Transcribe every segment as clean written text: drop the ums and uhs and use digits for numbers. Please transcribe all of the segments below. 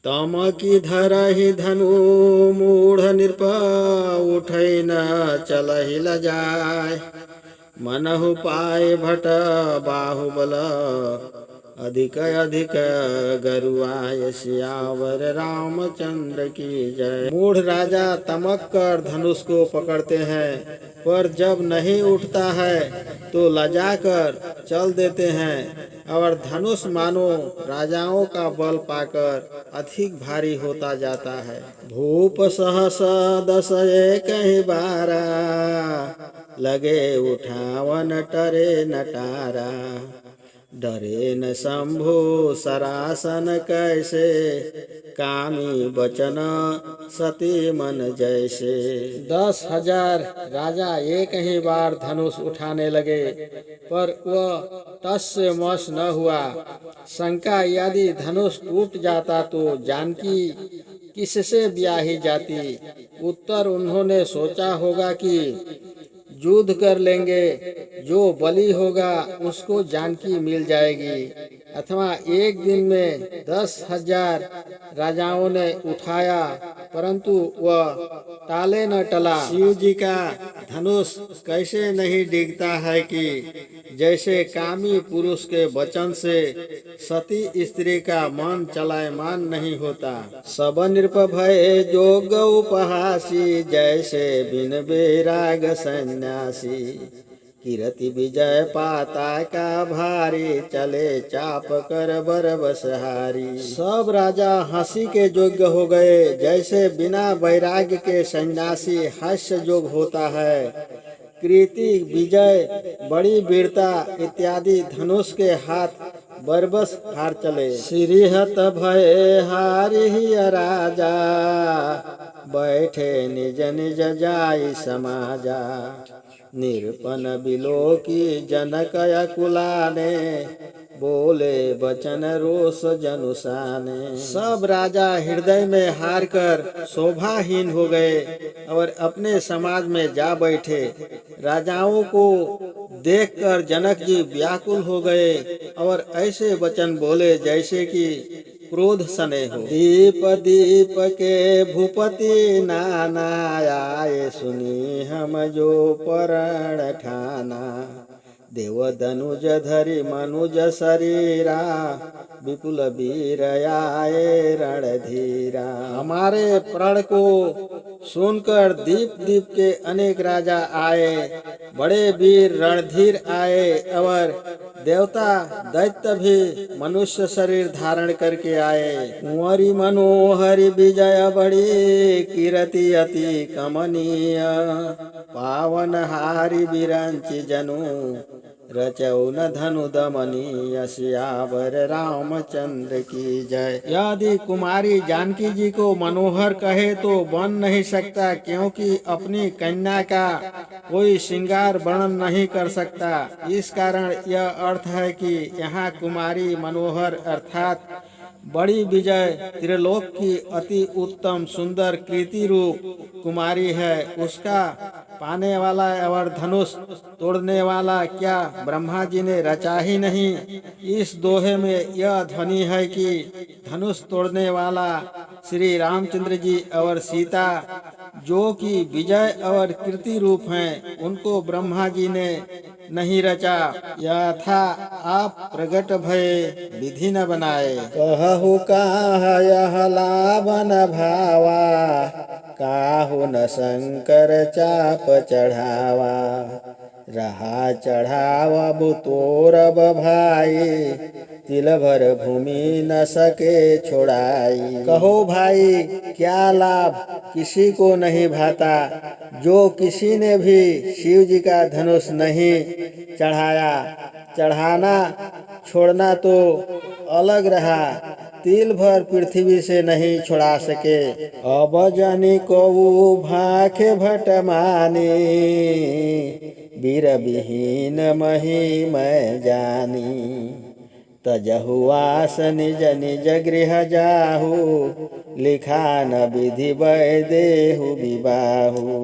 तम की धरहि धनु मूढ़ नृप उठै न चलहि लजाय। मनहु पाए भट बाहुबल अधिक अधिक गरुआय। सियावर रामचंद्र की जय। मूढ़ राजा तमक कर धनुष को पकड़ते हैं, पर जब नहीं उठता है तो लजा कर चल देते हैं, और धनुष मानो राजाओं का बल पाकर अधिक भारी होता जाता है। भूप सहस दस कहीं बारा लगे उठावन टरे नटारा। डरे न शंभु सरासन कैसे कामी बचन सती मन जैसे। 10,000 राजा एक ही बार धनुष उठाने लगे, पर वह टस से मस न हुआ। शंका, यदि धनुष टूट जाता तो जानकी किससे ब्याही जाती। उत्तर, उन्होंने सोचा होगा कि युद्ध कर लेंगे, जो बलि होगा उसको जानकी मिल जाएगी। अथवा एक दिन में 10,000 राजाओं ने उठाया, परंतु वह टाले न टला। शिव जी का धनुष कैसे नहीं डिगता है कि जैसे कामी पुरुष के वचन से सती स्त्री का मन चलायमान नहीं होता। सब नृप भय जोग उपहासी जैसे बिन बैराग सन्यासी। कीरति विजय पाता का भारी चले चाप कर बरबसहारी। सब राजा हंसी के योग्य हो गए, जैसे बिना वैराग्य के सन्यासी हास्य जोग होता है। कीर्ति विजय बड़ी वीरता इत्यादि धनुष के हाथ बरबस हार चले। श्रीहत भय हारि राजा बैठे निज निज जाई समाजा। निरपन बिलो की जनक अकुलाने बोले बचन रोष जनुसाने। सब राजा हृदय में हार कर शोभाहीन हो गए और अपने समाज में जा बैठे। राजाओं को देखकर जनक जी व्याकुल हो गए और ऐसे वचन बोले जैसे कि क्रोध सने हो। दीप दीप के भूपति नाना आए सुनी हम जो परण ठाना। देव धनुज धरि मनुज शरीरा विपुल वीर आए रणधीरा। हमारे प्रण को सुनकर दीप दीप के अनेक राजा आए, बड़े वीर रणधीर आए, और देवता दैत्य भी मनुष्य शरीर धारण करके आए। कुंवरी मनोहरी विजय बड़ी कीरति अति कमनीय। पावन हारी बिरंची जनु रचौ न धनु दमनीय। सियावर रामचंद्र की जय। यदि कुमारी जानकी जी को मनोहर कहे तो बन नहीं सकता, क्योंकि अपनी कन्या का कोई श्रृंगार वर्णन नहीं कर सकता। इस कारण यह अर्थ है कि यहाँ कुमारी मनोहर अर्थात बड़ी विजय त्रिलोक की अति उत्तम सुंदर कीर्ति रूप कुमारी है। उसका पाने वाला और धनुष तोड़ने वाला क्या ब्रह्मा जी ने रचा ही नहीं। इस दोहे में यह ध्वनि है कि धनुष तोड़ने वाला श्री रामचंद्र जी और सीता, जो कि विजय और कीर्ति रूप हैं, उनको ब्रह्मा जी ने नहीं रचा। यथा आप प्रगट भय विधि न बनाए। कहु कहा यह लावन भावा काहु न शंकर चाप चढ़ावा। रहा चढ़ावा बुतोरब भाई तिल भर भूमि न सके छोड़ाई। कहो भाई क्या लाभ किसी को नहीं भाता, जो किसी ने भी शिव जी का धनुष नहीं चढ़ाया। चढ़ाना छोड़ना तो अलग रहा, तिल भर पृथ्वी से नहीं छुड़ा सके। अब जनि को भाखे भट मानी वीर विहीन मही मैं जानी। तजहु आस निज निज गृह जाहु लिखा न विधि देहु विबाहु।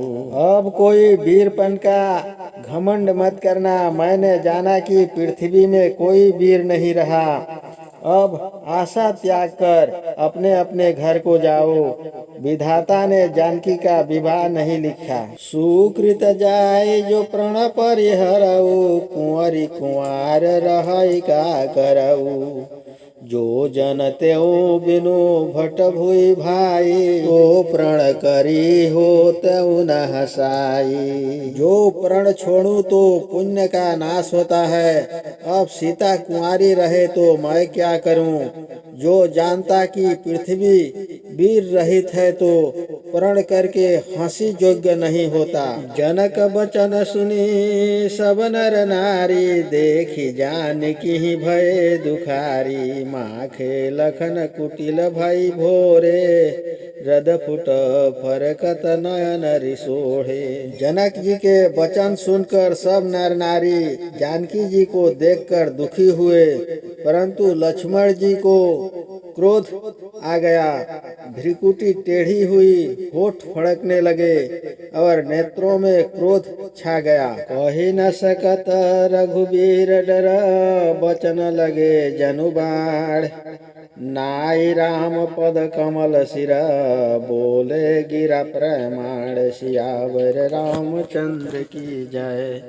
अब कोई वीरपन का घमंड मत करना। मैंने जाना कि पृथ्वी में कोई वीर नहीं रहा, अब आशा त्याग कर अपने अपने घर को जाओ। विधाता ने जानकी का विवाह नहीं लिखा। सुकृत जाय जो प्रण परिहरऊ, कुंवरी कुंवार रहई का करऊ। जो जन त्यों बिनु भट भुई भाई, तो प्रण करी हो त्यों न हसाई। जो प्रण छोड़ू तो पुण्य का नाश होता है। अब सीता कुंवारी रहे तो मैं क्या करूं। जो जानता कि पृथ्वी वीर रहित है तो प्रण करके हंसी योग्य नहीं होता। जनक बचन सुनी सब नर नारी, देखी जानकी भय दुखारी। माखे लखन कुटिल भई भोरे, रद फुट फरकत नयन रिसोड़े। जनक जी के वचन सुनकर सब नर नारी जानकी जी को देखकर दुखी हुए, परंतु लक्ष्मण जी को क्रोध आ गया। भ्रिकुटी टेढ़ी हुई, होठ फड़कने लगे और नेत्रों में क्रोध छा गया। कही न सकत रघुबीर डर, बचन लगे जनुबाण। नाई राम पद कमल सिरा, बोले गिरा प्रमाण। सियावर रामचंद्र की जय।